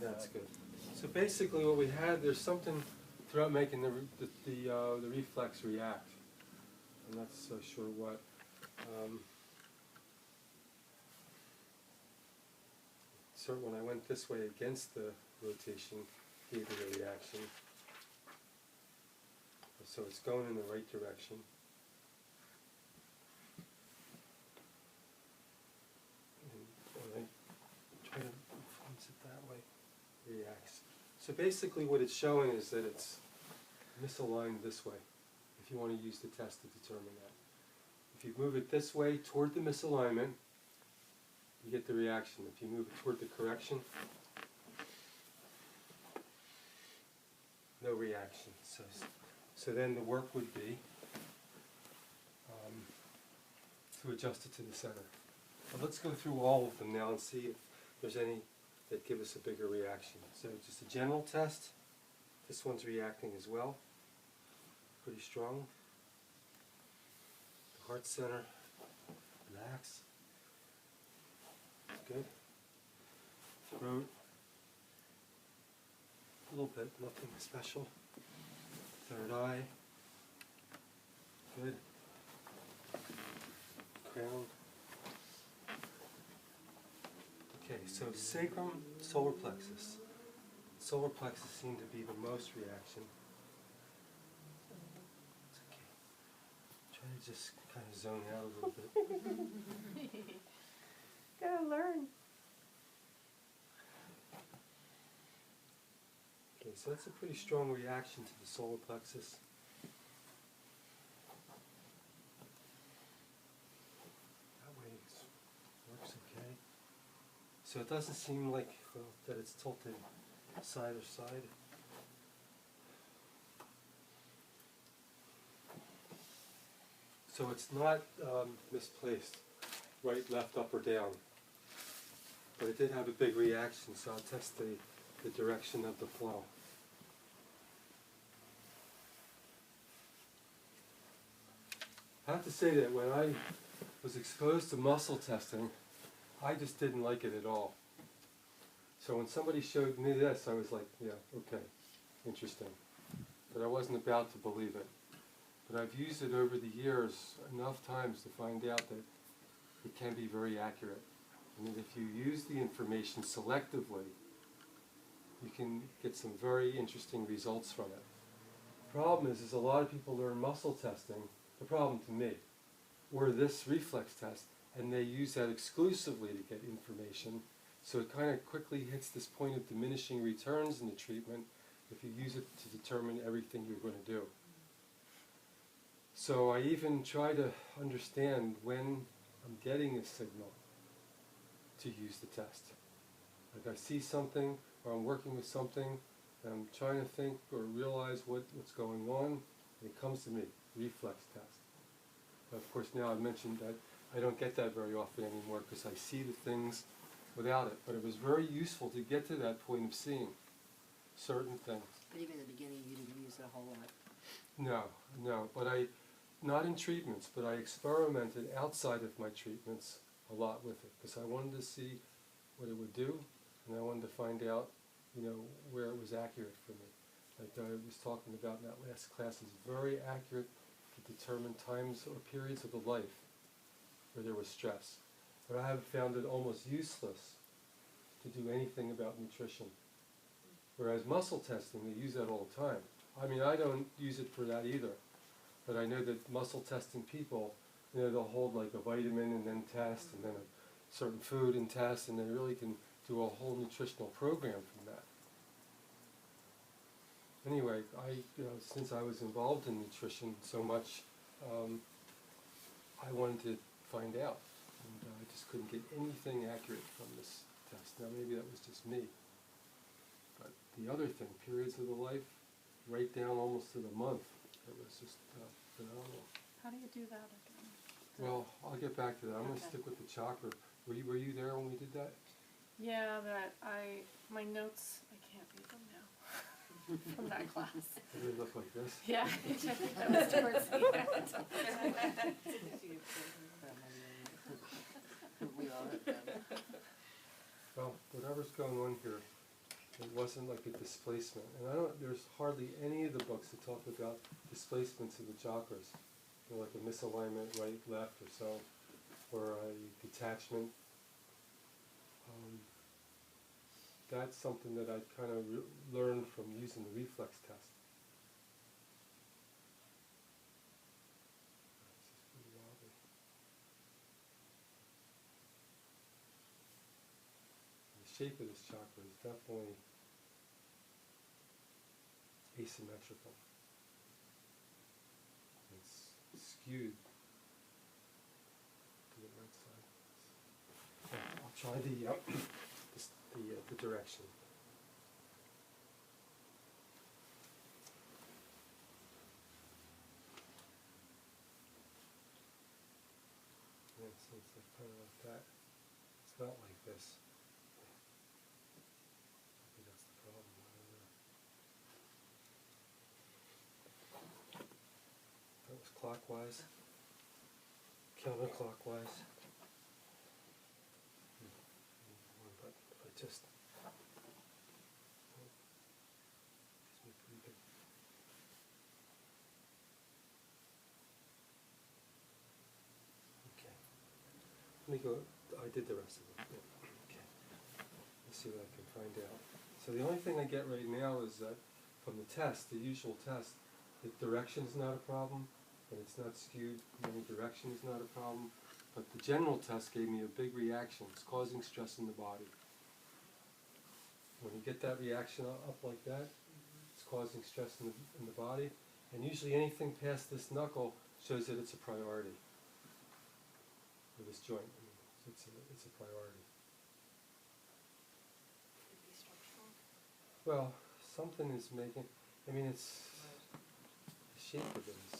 That's good. So basically what we had, there's something throughout making the reflex react. I'm not so sure what. So when I went this way against the rotation, gave it a reaction. So it's going in the right direction. And when I try to influence it that way, it reacts. So basically what it's showing is that it's misaligned this way, if you want to use the test to determine that. If you move it this way toward the misalignment, you get the reaction. If you move it toward the correction, no reaction. So then the work would be to adjust it to the center. But let's go through all of them now and see if there's any that give us a bigger reaction. So just a general test. This one's reacting as well. Pretty strong. The heart center, relax. Good. Throat, a little bit, nothing special. Third eye, good. Crown. Okay, so sacrum, solar plexus. Solar plexus seem to be the most reaction. It's okay. Try to just kind of zone out a little bit. Gotta learn. Okay, so that's a pretty strong reaction to the solar plexus. That way it works okay. So it doesn't seem like that it's tilted side or side. So it's not misplaced, right, left, up, or down. But it did have a big reaction, so I'll test the direction of the flow. I have to say that when I was exposed to muscle testing, I just didn't like it at all. So when somebody showed me this, I was like, yeah, okay, interesting. But I wasn't about to believe it. But I've used it over the years enough times to find out that it can be very accurate. And that if you use the information selectively, you can get some very interesting results from it. The problem is a lot of people learn muscle testing, the problem to me, or this reflex test, and they use that exclusively to get information. So it kind of quickly hits this point of diminishing returns in the treatment if you use it to determine everything you're going to do. So I even try to understand when I'm getting a signal to use the test. Like I see something, or I'm working with something, and I'm trying to think or realize what's going on, and it comes to me, reflex test. Of course, now I've mentioned that I don't get that very often anymore because I see the things without it. But it was very useful to get to that point of seeing certain things. But even in the beginning, you didn't use it a whole lot. No. But not in treatments, but I experimented outside of my treatments a lot with it because I wanted to see what it would do, and I wanted to find out, where it was accurate for me. Like I was talking about in that last class, it's very accurate to determine times or periods of the life where there was stress. But I have found it almost useless to do anything about nutrition. Whereas muscle testing, they use that all the time. I mean, I don't use it for that either. But I know that muscle testing people, they'll hold like a vitamin and then test, and then a certain food and test, and they really can do a whole nutritional program from that. Anyway, since I was involved in nutrition so much, I wanted to find out, and I just couldn't get anything accurate from this test. Now maybe that was just me, but the other thing, periods of the life, right down almost to the month, it was just phenomenal. How do you do that again? Well, I'll get back to that. I'm going to stick with the chakra. Were you there when we did that? Yeah, but my notes, I can't read them now from that class. Did it look like this? Yeah, I think that was towards the end. We all have them. Well, whatever's going on here, It wasn't like a displacement. And there's hardly any of the books that talk about displacements of the chakras. You know, like a misalignment, right, left, or so, or a detachment. That's something that I kind of learned from using the reflex test. This is pretty wobbly. The shape of this chakra is definitely asymmetrical. It's skewed to the right side. Yeah, I'll try the direction. Yeah, so it's like kind of like that. It's not like this. Maybe that's the problem. I don't know. That was clockwise. Counterclockwise. But if I just gives me pretty good. Okay. Let me go. I did the rest of it. Yeah. Okay. Let's see what I can find out. So the only thing I get right now is that from the test, the usual test, the direction is not a problem, and it's not skewed in any direction is not a problem. But the general test gave me a big reaction. It's causing stress in the body. When you get that reaction up like that, it's causing stress in the body. And usually anything past this knuckle shows that it's a priority for this joint. I mean, it's a priority. Could it be structural? Well, something is making, I mean, it's, the shape of it is,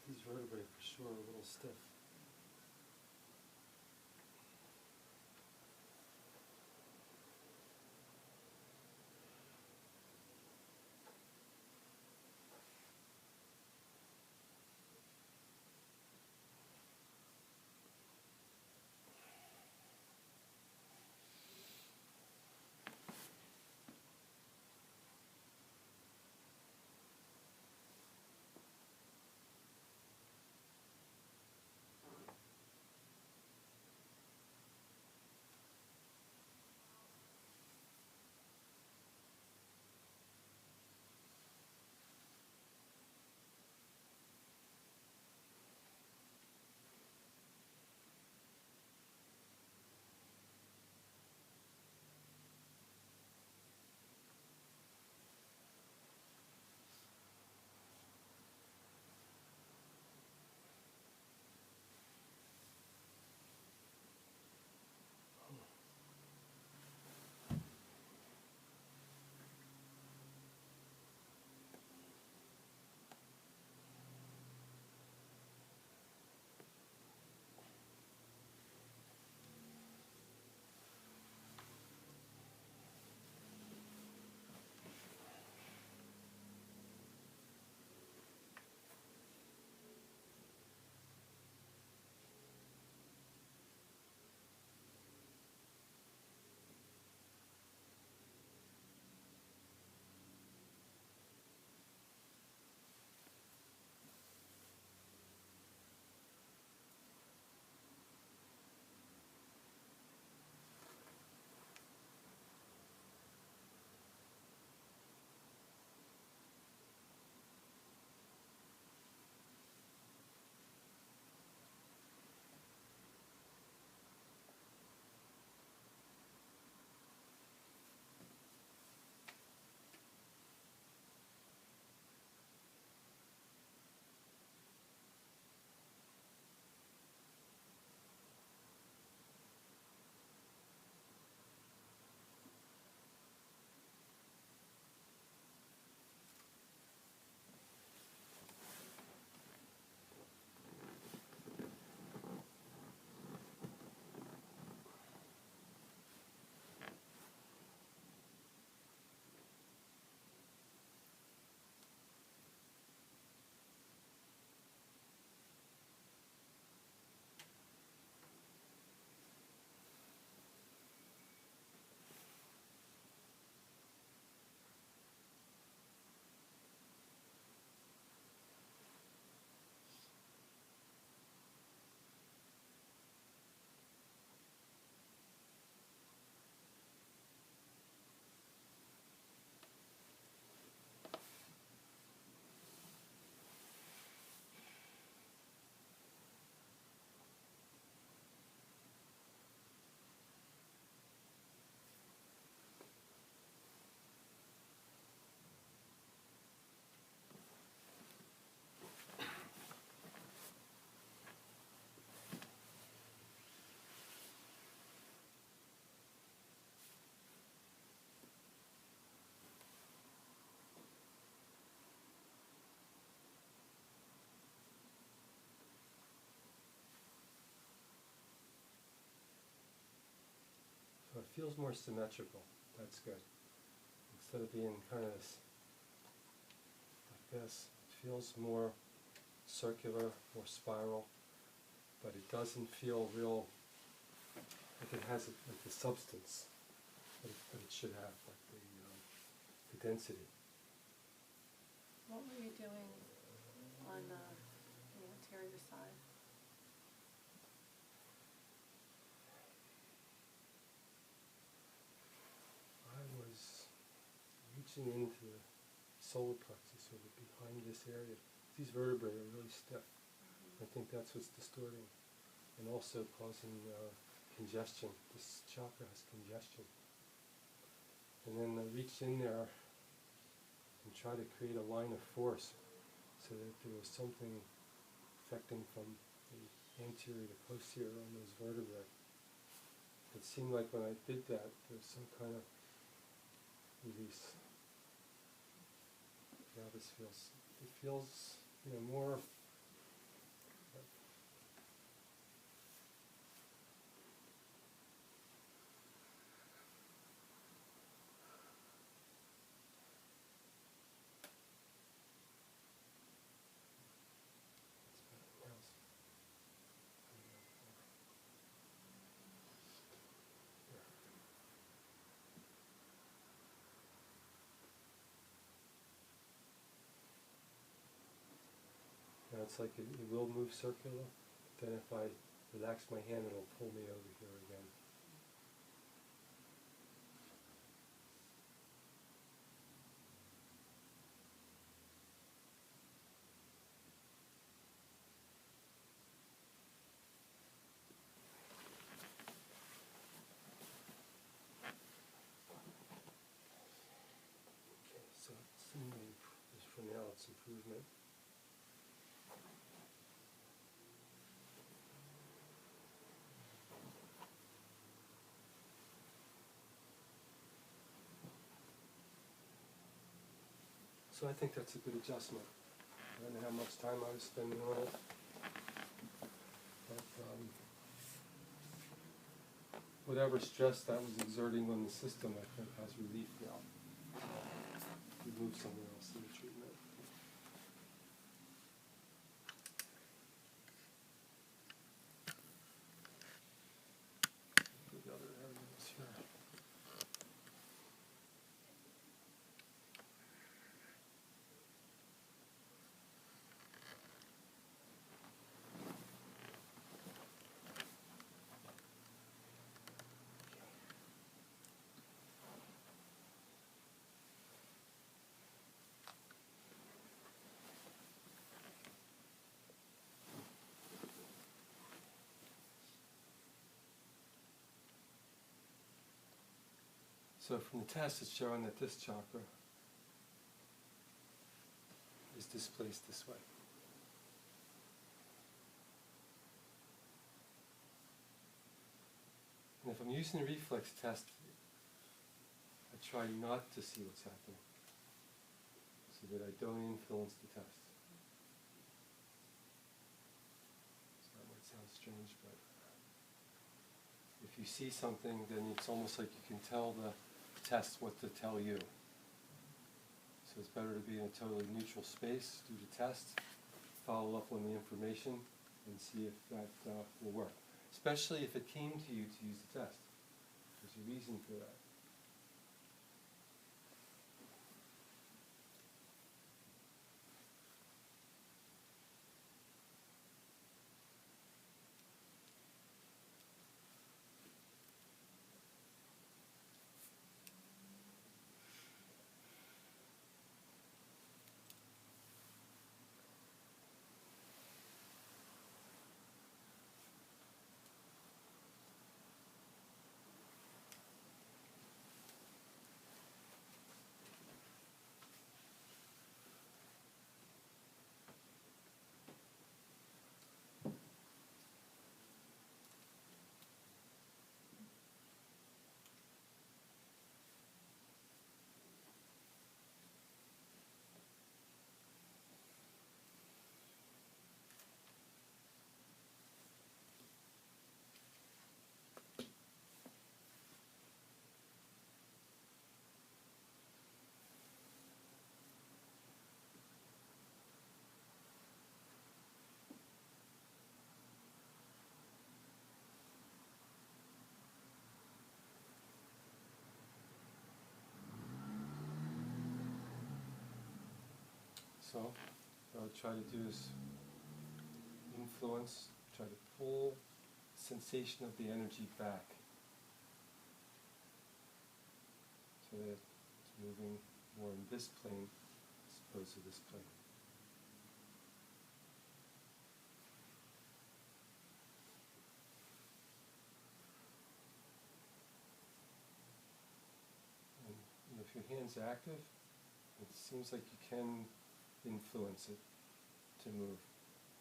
these vertebrae for sure are a little stiff. it feels more symmetrical. That's good. Instead of being kind of like this, it feels more circular, more spiral, but it doesn't feel real, like it has like the substance that it should have, like the density. What were you doing on the anterior side? I was reaching into the solar plexus, sort of behind this area. These vertebrae are really stiff. I think that's what's distorting, and also causing congestion. This chakra has congestion. And then I reached in there and tried to create a line of force so that there was something affecting from the anterior to posterior on those vertebrae. It seemed like when I did that, there was some kind of release. Now this feels, more. Now it's like it will move circular, then if I relax my hand, it'll pull me over here again. Okay, so for now it's improvement. So I think that's a good adjustment. I don't know how much time I was spending on it, but whatever stress that was exerting on the system, I think has relief now. We move somewhere else in the treatment. The other areas here. So from the test, it's showing that this chakra is displaced this way. And if I'm using the reflex test, I try not to see what's happening so that I don't influence the test. So that might sound strange, but if you see something, then it's almost like you can tell the test what to tell you. So it's better to be in a totally neutral space, do the test, follow up on the information, and see if that will work. Especially if it came to you to use the test. There's a reason for that. So what I would try to do is influence, try to pull sensation of the energy back so that it's moving more in this plane as opposed to this plane. And if your hand's active, it seems like you can influence it to move.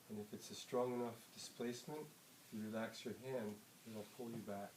And if it's a strong enough displacement, if you relax your hand, it'll pull you back.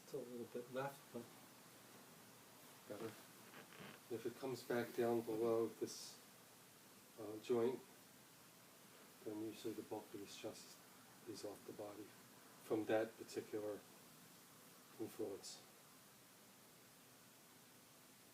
Still a little bit left, but better. If it comes back down below this joint, then usually the bulk of the stress is off the body from that particular influence.